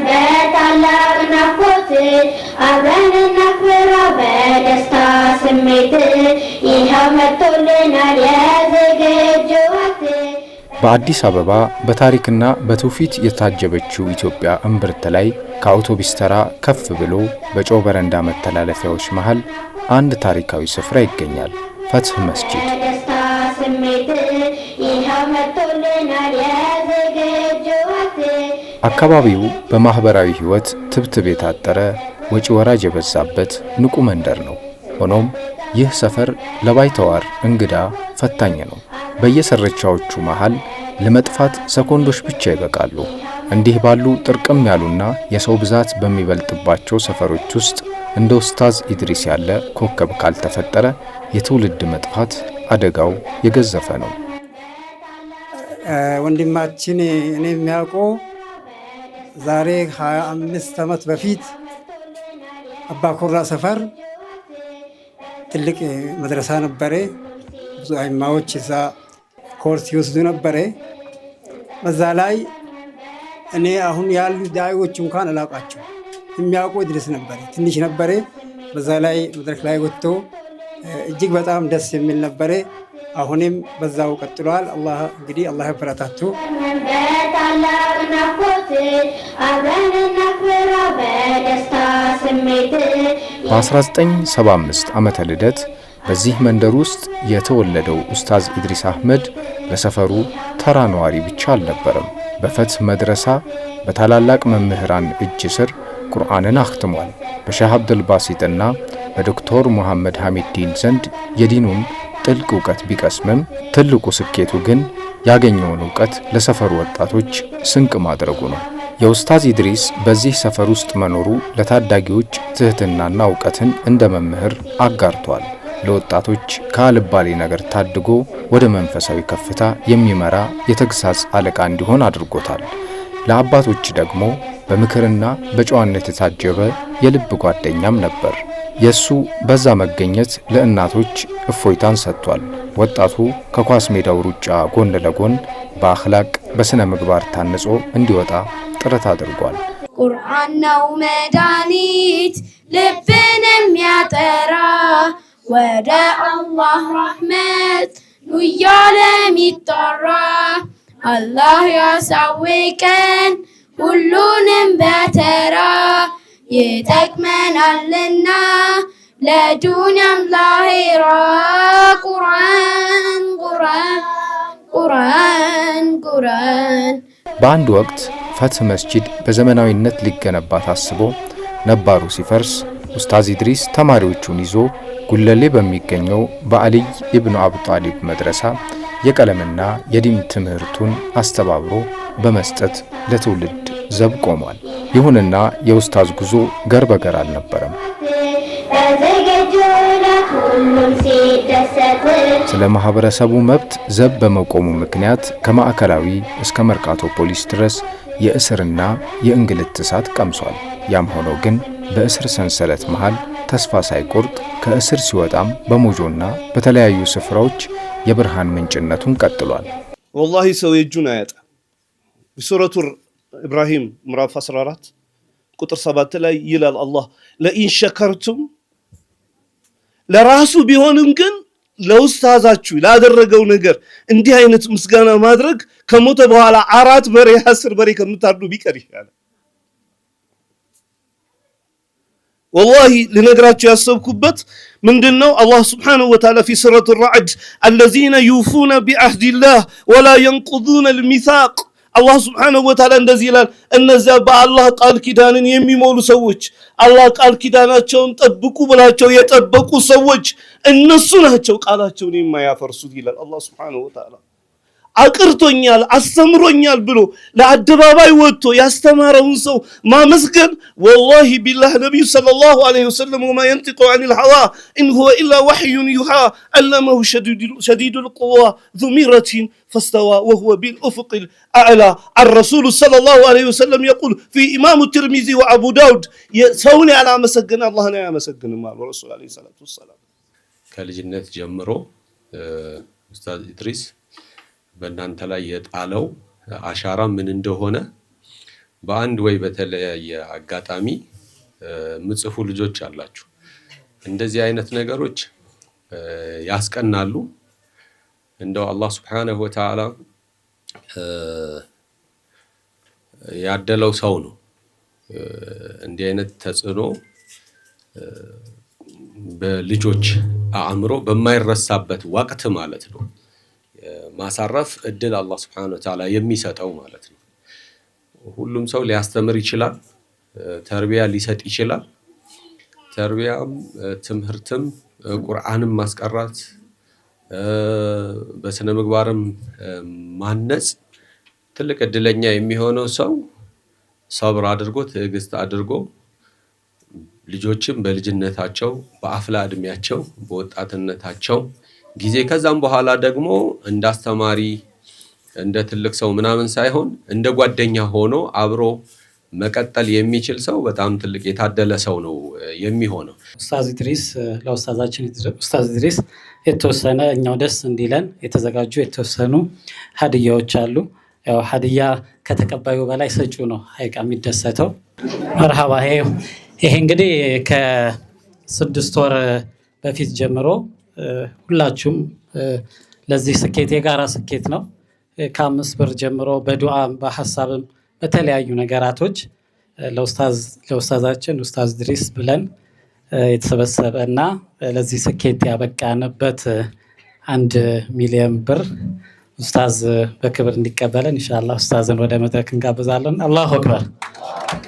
በታላቅ ናፍቆት አብረን እናክብረው በደስታ ስሜት ይኸው መጥቶልናል የዝግጅት ወቅት። በአዲስ አበባ በታሪክና በትውፊት የታጀበችው ኢትዮጵያ እምብርት ላይ ከአውቶቡስ ተራ ከፍ ብሎ በጨው በረንዳ መተላለፊያዎች መሃል አንድ ታሪካዊ ስፍራ ይገኛል። ፈትህ መስጂድ። አካባቢው በማህበራዊ ህይወት ትብትብ የታጠረ ወጪ ወራጅ የበዛበት ንቁ መንደር ነው። ሆኖም ይህ ሰፈር ለባይተዋር እንግዳ ፈታኝ ነው። በየሰረቻዎቹ መሃል ለመጥፋት ሰኮንዶች ብቻ ይበቃሉ። እንዲህ ባሉ ጥርቅም ያሉና የሰው ብዛት በሚበልጥባቸው ሰፈሮች ውስጥ እንደ ኡስታዝ ኢድሪስ ያለ ኮከብ ካልተፈጠረ የትውልድ መጥፋት አደጋው የገዘፈ ነው። ወንድማችን እኔ የሚያውቀው ዛሬ 25 ዓመት በፊት አባኮራ ሰፈር ትልቅ መድረሳ ነበረ። ብዙ አይማዎች እዛ ኮርስ ይወስዱ ነበረ። በዛ ላይ እኔ አሁን ያሉ ዳዒዎች እንኳን አላውቃቸው። የሚያውቁ ድረስ ነበረ፣ ትንሽ ነበረ። በዛ ላይ መድረክ ላይ ወጥቶ እጅግ በጣም ደስ የሚል ነበረ። አሁንም በዛው ቀጥሏል። አላህ እንግዲህ አላህ ያበረታቱ። በ1975 ዓመተ ልደት በዚህ መንደር ውስጥ የተወለደው ኡስታዝ ኢድሪስ አህመድ ለሰፈሩ ተራ ነዋሪ ብቻ አልነበረም። በፈትህ መድረሳ በታላላቅ መምህራን እጅ ስር ቁርአንን አኽትሟል። በሼህ አብዱል ባሲጥና በዶክተር ሙሐመድ ሐሚዲን ዘንድ የዲኑን ጥልቅ ዕውቀት ቢቀስምም ትልቁ ስኬቱ ግን ያገኘውን ዕውቀት ለሰፈሩ ወጣቶች ስንቅ ማድረጉ ነው። የኡስታዝ ኢድሪስ በዚህ ሰፈር ውስጥ መኖሩ ለታዳጊዎች ትህትናና ዕውቀትን እንደ መምህር አጋርቷል። ለወጣቶች ከአልባሌ ነገር ታድጎ ወደ መንፈሳዊ ከፍታ የሚመራ የተግሳጽ አለቃ እንዲሆን አድርጎታል። ለአባቶች ደግሞ በምክርና በጨዋነት የታጀበ የልብ ጓደኛም ነበር። የሱ በዛ መገኘት ለእናቶች እፎይታን ሰጥቷል። ወጣቱ ከኳስ ሜዳው ሩጫ ጎን ለጎን በአኽላቅ በስነ ምግባር ታንጾ እንዲወጣ ጥረት አድርጓል። ቁርአን ነው መድኃኒት ልብን የሚያጠራ ወደ አላህ ረሕመት ኑ እያለ የሚጠራ አላህ ያሳውቀን ሁሉንም በተራ ይጠቅመናልና ለዱንያም ለአኺራ ቁርአን ቁርአን ቁርአን ቁርአን። በአንድ ወቅት ፈትህ መስጂድ በዘመናዊነት ሊገነባ ታስቦ ነባሩ ሲፈርስ ኡስታዝ ኢድሪስ ተማሪዎቹን ይዞ ጉለሌ በሚገኘው በአልይ ኢብኑ አቡ ጣሊብ መድረሳ የቀለምና የዲን ትምህርቱን አስተባብሮ በመስጠት ለትውልድ ዘብ ቆሟል። ይሁንና የኡስታዝ ጉዞ ገር በገር አልነበረም። ስለ ማህበረሰቡ መብት ዘብ በመቆሙ ምክንያት ከማዕከላዊ እስከ መርካቶ ፖሊስ ድረስ የእስርና የእንግልት እሳት ቀምሷል። ያም ሆኖ ግን በእስር ሰንሰለት መሃል ተስፋ ሳይቆርጥ ከእስር ሲወጣም በሞጆና በተለያዩ ስፍራዎች የብርሃን ምንጭነቱን ቀጥሏል። ወላሂ ሰው የእጁን አያጣ። በሱረቱ ኢብራሂም ምዕራፍ 14 ቁጥር 7 ላይ ይላል አላህ ለኢን ሸከርቱም ለራሱ ቢሆንም ግን ለኡስታዛችሁ ላደረገው ነገር እንዲህ አይነት ምስጋና ማድረግ ከሞተ በኋላ 4 በሬ 10 በሬ ከምታርዱ ቢቀር ይሻላል። ወላሂ ልነግራችሁ ያሰብኩበት ምንድነው አላህ Subhanahu Wa Ta'ala في سورة الرعد الذين يوفون بعهد الله ولا ينقضون الميثاق አላህ Subhanahu Wa Ta'ala እንደዚህ ይላል እነዚያ በአላህ ቃል ኪዳንን የሚሞሉ ሰዎች አላህ ቃል ኪዳናቸውን ጠብቁ ብላቸው የጠበቁ ሰዎች እነሱ ናቸው ቃላቸውን የማያፈርሱት ይላል አላህ Subhanahu Wa Ta'ala። አቅርቶኛል አስተምሮኛል ብሎ ለአደባባይ ወጥቶ ያስተማረውን ሰው ማመስገን ወላሂ ቢላህ ነብዩ ሰለላሁ ዐለይሂ ወሰለም وما ينطق عن الهوى إن هو إلا وحي يوحى علمه شديد القوى ذو مرة فاستوى وهو بالأفق الأعلى. الرسول صلى الله عليه وسلم يقول في إمام الترمذي وأبو داود سوني على مسجن الله لا مسجن مع الرسول عليه الصلاة والسلام. ከልጅነት ጀምሮ ኡስታዝ ኢድሪስ በእናንተ ላይ የጣለው አሻራ ምን እንደሆነ በአንድ ወይ በተለያየ አጋጣሚ ምጽፉ ልጆች አላችሁ። እንደዚህ አይነት ነገሮች ያስቀናሉ። እንደው አላህ Subhanahu Wa Ta'ala ያደለው ሰው ነው እንዲህ አይነት ተጽዕኖ በልጆች አእምሮ በማይረሳበት ወቅት ማለት ነው ማሳረፍ እድል አላህ Subhanahu Wa Ta'ala የሚሰጠው ማለት ነው። ሁሉም ሰው ሊያስተምር ይችላል፣ ተርቢያ ሊሰጥ ይችላል። ተርቢያም ትምህርትም ቁርአንም ማስቀራት በስነ ምግባርም ማነጽ ትልቅ እድለኛ የሚሆነው ሰው ሰብር አድርጎ ትዕግስት አድርጎ ልጆችም በልጅነታቸው በአፍላ እድሜያቸው በወጣትነታቸው ጊዜ ከዛም በኋላ ደግሞ እንዳስተማሪ እንደ ትልቅ ሰው ምናምን ሳይሆን እንደ ጓደኛ ሆኖ አብሮ መቀጠል የሚችል ሰው በጣም ትልቅ የታደለ ሰው ነው የሚሆነው። ኡስታዝ ኢድሪስ ለኡስታዛችን ኡስታዝ ኢድሪስ የተወሰነ እኛው ደስ እንዲለን የተዘጋጁ የተወሰኑ ሀዲያዎች አሉ። ያው ሀዲያ ከተቀባዩ በላይ ሰጪው ነው ሀይቃ የሚደሰተው። መርሃባ። ይሄ እንግዲህ ከ6 ወር በፊት ጀምሮ ሁላችሁም ለዚህ ስኬት የጋራ ስኬት ነው። ከ5 ብር ጀምሮ በዱዓም በሐሳብም በተለያዩ ነገራቶች ለኡስታዛችን ኡስታዝ ኢድሪስ ብለን የተሰበሰበና ለዚህ ስኬት ያበቃንበት 1 ሚሊዮን ብር ኡስታዝ በክብር እንዲቀበለን ኢንሻአላህ ኡስታዝን ወደ መድረክ እንጋብዛለን። አላሁ አክበር፣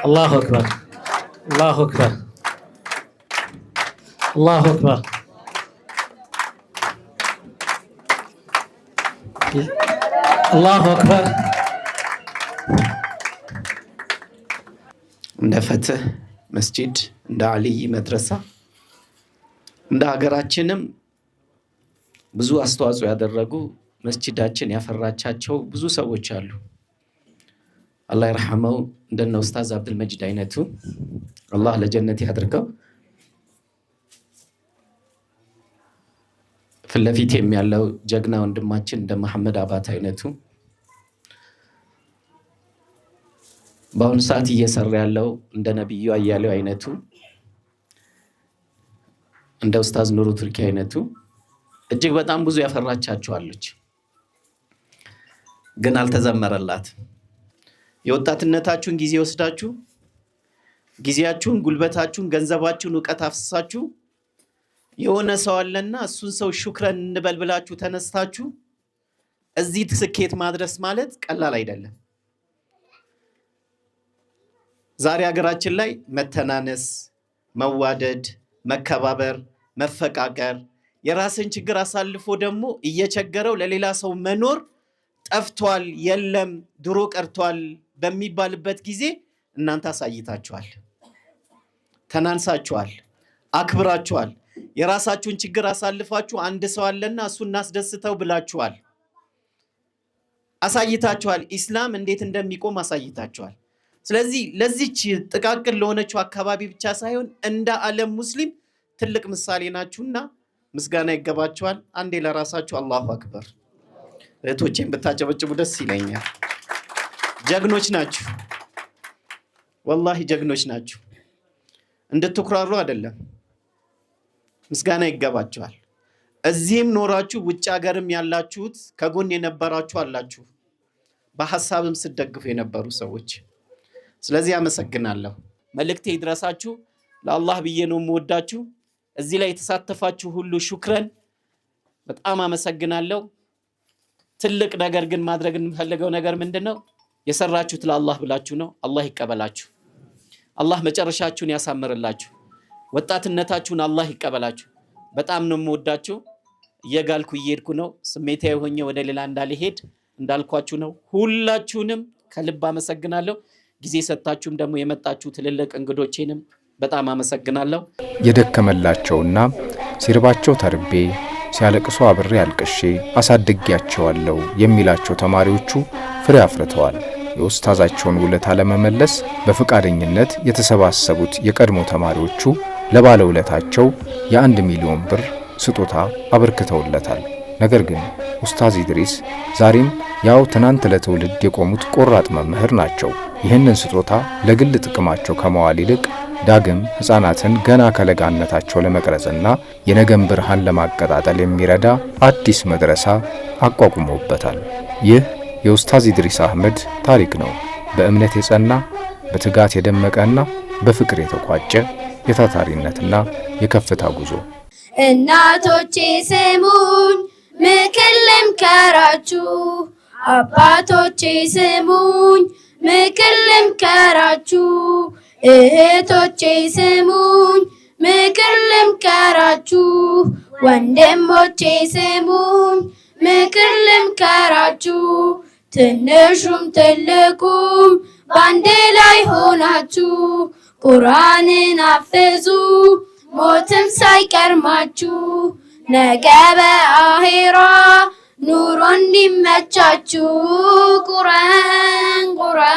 አላሁ አክበር፣ አላሁ አክበር፣ አላሁ አክበር። አላሁ አክበር። እንደ ፈትህ መስጂድ እንደ አልይ መድረሳ እንደ ሀገራችንም ብዙ አስተዋጽኦ ያደረጉ መስጂዳችን ያፈራቻቸው ብዙ ሰዎች አሉ። አላህ ይርሐመው እንደነ ኡስታዝ አብዱል መጂድ አይነቱ አላህ ለጀነት ያድርገው። ፍለፊት የሚያለው ጀግና ወንድማችን እንደ መሐመድ አባት አይነቱ በአሁኑ ሰዓት እየሰራ ያለው እንደ ነብዩ አያሌው አይነቱ እንደ ኡስታዝ ኑሩ ቱርኪ አይነቱ እጅግ በጣም ብዙ ያፈራቻቸዋለች፣ ግን አልተዘመረላት። የወጣትነታችሁን ጊዜ ወስዳችሁ ጊዜያችሁን፣ ጉልበታችሁን፣ ገንዘባችሁን፣ ዕውቀት አፍስሳችሁ የሆነ ሰው አለና እሱን ሰው ሹክረን እንበል ብላችሁ ተነስታችሁ እዚህ ስኬት ማድረስ ማለት ቀላል አይደለም። ዛሬ ሀገራችን ላይ መተናነስ፣ መዋደድ፣ መከባበር፣ መፈቃቀር የራስን ችግር አሳልፎ ደግሞ እየቸገረው ለሌላ ሰው መኖር ጠፍቷል፣ የለም ድሮ ቀርቷል በሚባልበት ጊዜ እናንተ አሳይታችኋል፣ ተናንሳችኋል፣ አክብራችኋል። የራሳችሁን ችግር አሳልፋችሁ አንድ ሰው አለና እሱን እናስደስተው ብላችኋል፣ አሳይታችኋል። ኢስላም እንዴት እንደሚቆም አሳይታችኋል። ስለዚህ ለዚች ጥቃቅን ለሆነችው አካባቢ ብቻ ሳይሆን እንደ ዓለም ሙስሊም ትልቅ ምሳሌ ናችሁና ምስጋና ይገባችኋል። አንዴ ለራሳችሁ አላሁ አክበር። እህቶቼን ብታጨበጭቡ ደስ ይለኛል። ጀግኖች ናችሁ፣ ወላሂ ጀግኖች ናችሁ። እንድትኩራሩ አይደለም፣ ምስጋና ይገባችኋል። እዚህም ኖራችሁ ውጭ ሀገርም ያላችሁት ከጎን የነበራችሁ አላችሁ፣ በሐሳብም ስትደግፉ የነበሩ ሰዎች። ስለዚህ አመሰግናለሁ። መልእክቴ ይድረሳችሁ። ለአላህ ብዬ ነው የምወዳችሁ። እዚህ ላይ የተሳተፋችሁ ሁሉ ሹክረን፣ በጣም አመሰግናለሁ። ትልቅ ነገር ግን ማድረግ የምፈልገው ነገር ምንድነው? የሰራችሁት ለአላህ ብላችሁ ነው። አላህ ይቀበላችሁ። አላህ መጨረሻችሁን ያሳምርላችሁ። ወጣትነታችሁን አላህ ይቀበላችሁ። በጣም ነው የምወዳችሁ። እየጋልኩ እየሄድኩ ነው። ስሜታዊ ሆኜ ወደ ሌላ እንዳልሄድ እንዳልኳችሁ ነው። ሁላችሁንም ከልብ አመሰግናለሁ። ጊዜ ሰጣችሁም ደግሞ የመጣችሁ ትልልቅ እንግዶቼንም በጣም አመሰግናለሁ። የደከመላቸውና ሲርባቸው ተርቤ ሲያለቅሱ አብሬ አልቅሼ አሳድጌያቸዋለሁ የሚላቸው ተማሪዎቹ ፍሬ አፍርተዋል። የኡስታዛቸውን ውለታ ለመመለስ በፈቃደኝነት የተሰባሰቡት የቀድሞ ተማሪዎቹ ለባለውለታቸው የ1 ሚሊዮን ብር ስጦታ አበርክተውለታል። ነገር ግን ኡስታዝ ኢድሪስ ዛሬም ያው ትናንት ለትውልድ የቆሙት ቆራጥ መምህር ናቸው። ይህንን ስጦታ ለግል ጥቅማቸው ከመዋል ይልቅ ዳግም ሕፃናትን ገና ከለጋነታቸው ለመቅረጽና የነገን ብርሃን ለማቀጣጠል የሚረዳ አዲስ መድረሳ አቋቁመውበታል። ይህ የኡስታዝ ኢድሪስ አህመድ ታሪክ ነው። በእምነት የጸና በትጋት የደመቀና በፍቅር የተቋጨ የታታሪነትና የከፍታ ጉዞ። እናቶቼ ስሙኝ ምክር ልምከራችሁ፣ አባቶቼ ስሙኝ ምክር ልምከራችሁ፣ እህቶቼ ስሙኝ ምክር ልምከራችሁ፣ ወንድሞቼ ስሙኝ ምክር ልምከራችሁ፣ ትንሹም ትልቁም ባንድ ላይ ሆናችሁ ቁርአንን አፍዙ ሞትም ሳይቀርማችሁ፣ ነገ በአኺራ ኑሮ እንዲመቻችሁ ቁርአን ቁርአን